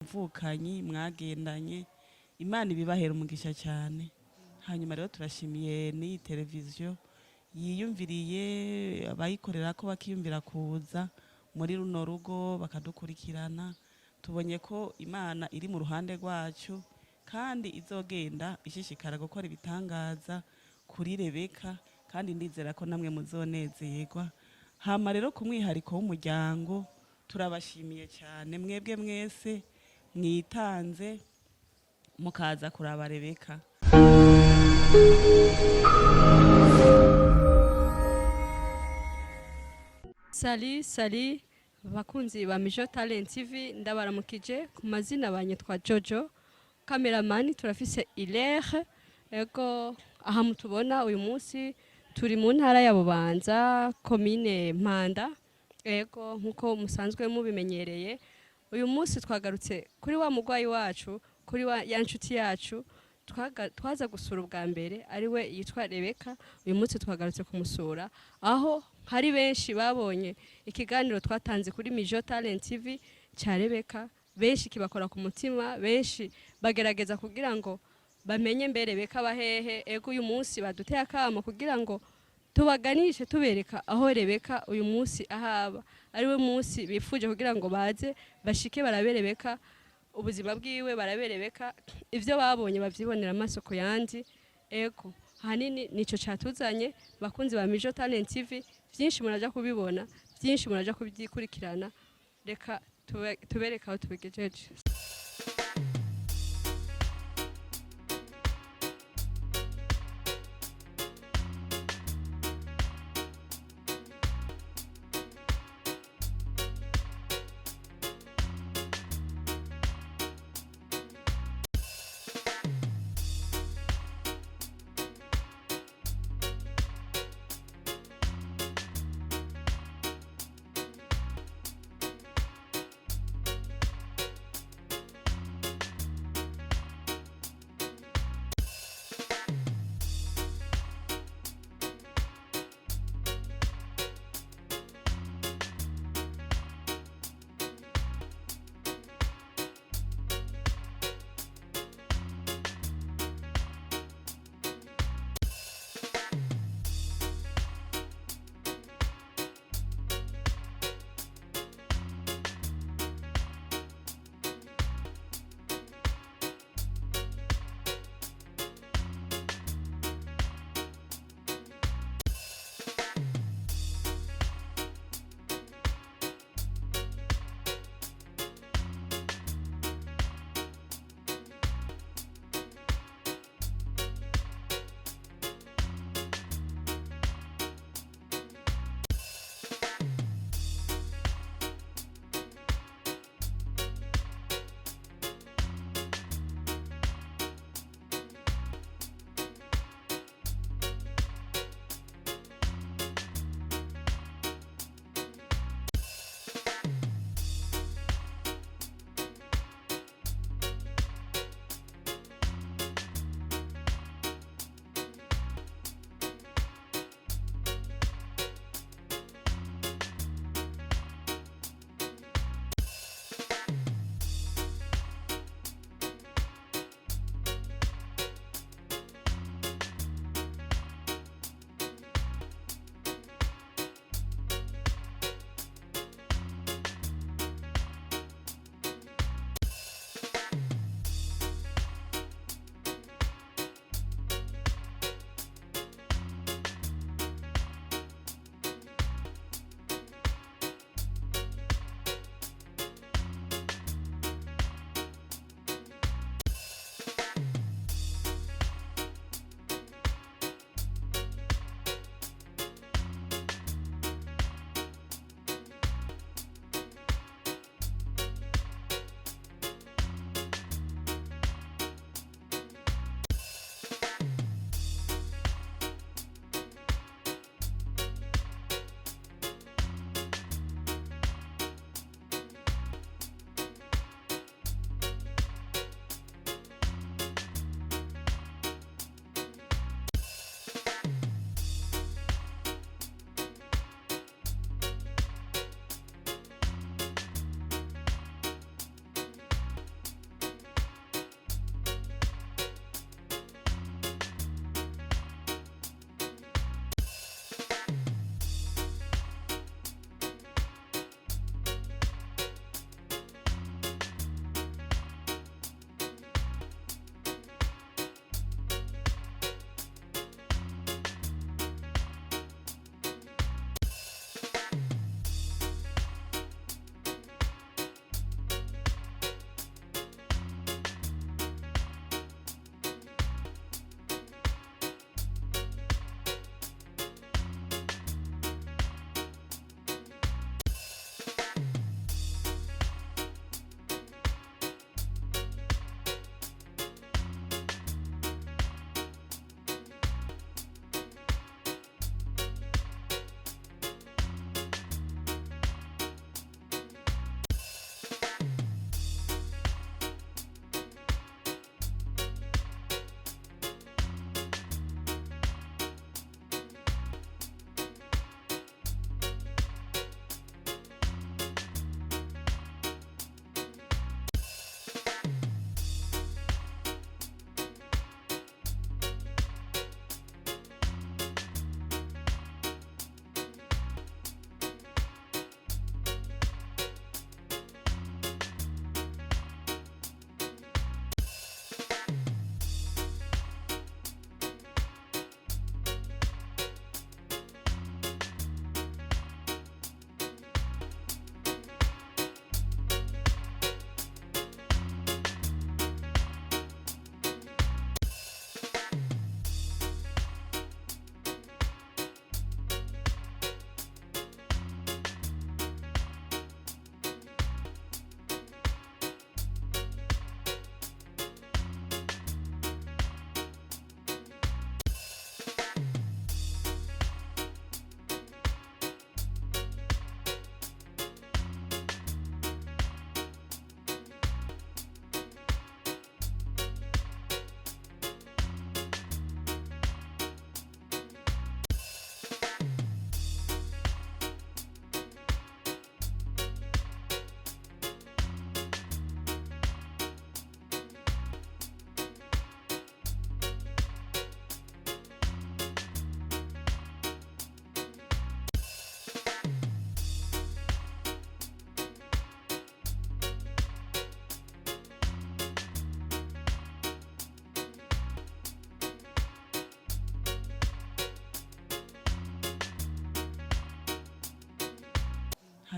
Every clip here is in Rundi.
mvukanyi mwagendanye Imana ibibahera umugisha cyane. Hanyuma rero turashimiye n'iyi televiziyo yiyumviriye abayikorera ko bakiyumvira kuza muri runo rugo bakadukurikirana. Tubonye ko Imana iri mu ruhande rwacu kandi izogenda ishishikara gukora ibitangaza kuri Rebeka, kandi ndizera ko namwe muzonezerwa. Hama rero ku mwihariko w'umuryango turabashimiye cyane mwebwe mwese mwitanze mukaza kuraba Rebeka. Sali bakunzi ba Mijo Talent TV, ndabaramukije ku mazina banyitwa Jojo, cameraman turafise Hilaire. Ego aha mutubona uyu munsi turi mu ntara ya Bubanza, commune Mpanda. Ego nkuko musanzwe mubimenyereye, uyu munsi twagarutse kuri wa mugwayi wacu, kuri ya nshuti yacu twaza gusura ubwa mbere ariwe yitwa Rebeka. Uyu munsi twagarutse kumusura, aho hari benshi babonye ikiganiro twatanze kuri Mijo Talent TV cya Rebeka, benshi kibakora ku mutima, benshi bagerageza kugira ngo bamenye mbere Rebeka bahehe. Ego uyu munsi baduteye akamo kugira ngo tubaganishe tubereka aho Rebeka uyu munsi ahaba, ariwe munsi bifuje kugira ngo baze bashike barabe Rebeka, ubuzima bwiwe barabe Rebeka, ivyo babonye bavyibonera amaso ku yandi. Ego hanini nico catuzanye bakunzi ba Mijo Talent TV, byinshi muraja kubibona, byinshi muraja kubyikurikirana. Reka tubereka aho tubigejeje.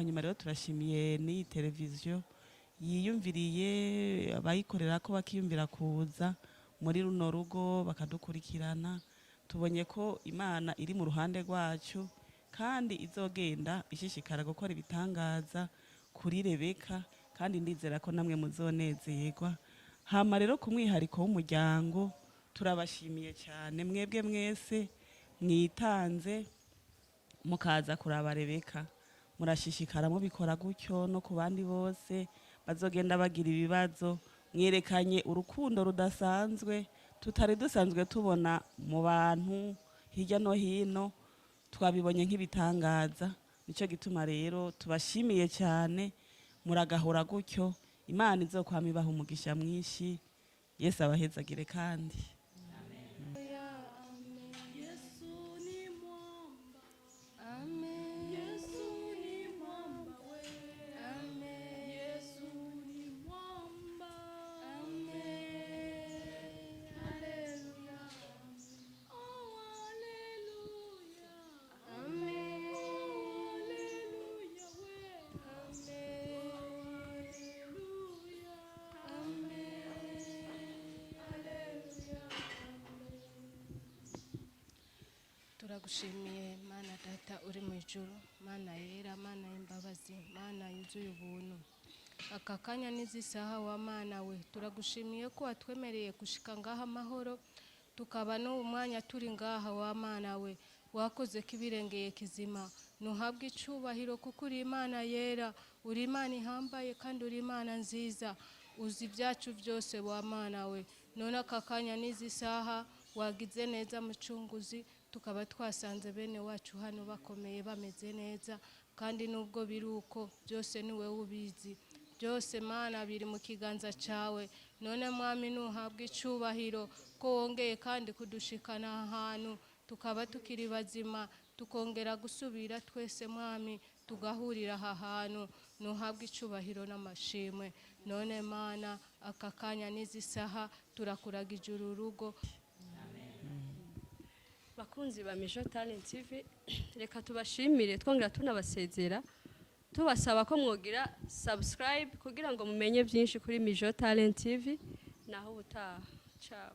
hanyuma rero turashimiye n'iyi televiziyo yiyumviriye abayikorera ko bakiyumvira kuza muri runo rugo bakadukurikirana. Tubonye ko Imana iri mu ruhande rwacu kandi izogenda ishishikara gukora ibitangaza kuri Rebeka, kandi ndizera ko namwe muzonezerwa. Hama rero ku mwihariko w'umuryango turabashimiye cyane mwebwe mwese mwitanze mukaza kuraba Rebeka, murashishikara mubikora gutyo no ku bandi bose bazogenda bagira ibibazo. Mwerekanye urukundo rudasanzwe tutari dusanzwe tubona mu bantu hirya no hino, twabibonye nk'ibitangaza. Nico gituma rero tubashimiye cyane, muragahora gutyo. Imana izokwama ibaha umugisha mwinshi. Yesu abahezagire kandi. Turagushimiye Mana Data uri mu ijuru, Mana yera, Mana y'imbabazi, Mana yuzuye ubuntu. Aka kanya n'izisaha wa Mana we, turagushimiye ko watwemereye gushika ngaha amahoro, tukaba no umwanya turi ngaha wa Mana we. Wakoze kibirengeye kizima, nuhabwe icubahiro kuko uri Imana yera, uri Imana ihambaye kandi uri Imana nziza, uzi ibyacu byose wa Mana we. None aka kanya n'izisaha wagize neza mucunguzi, tukaba twasanze bene wacu hano bakomeye bameze neza, kandi nubwo biruko byose niwe ubizi. Byose Mana biri mu kiganza cawe. None mwami nuhabwe icubahiro ko wongeye kandi kudushikana ahantu tukaba tukiri bazima, tukongera gusubira twese mwami tugahurira aha hantu. Nuhabwe icubahiro n'amashimwe. None Mana aka kanya n'izisaha turakuraga ijuru rugo. Bakunzi ba Mijo Talent TV, reka tubashimire twongera tunabasezera tubasaba ko mwogira subscribe kugira ngo mumenye byinshi kuri Mijo Talent TV. Naho ubutaha. Ciao.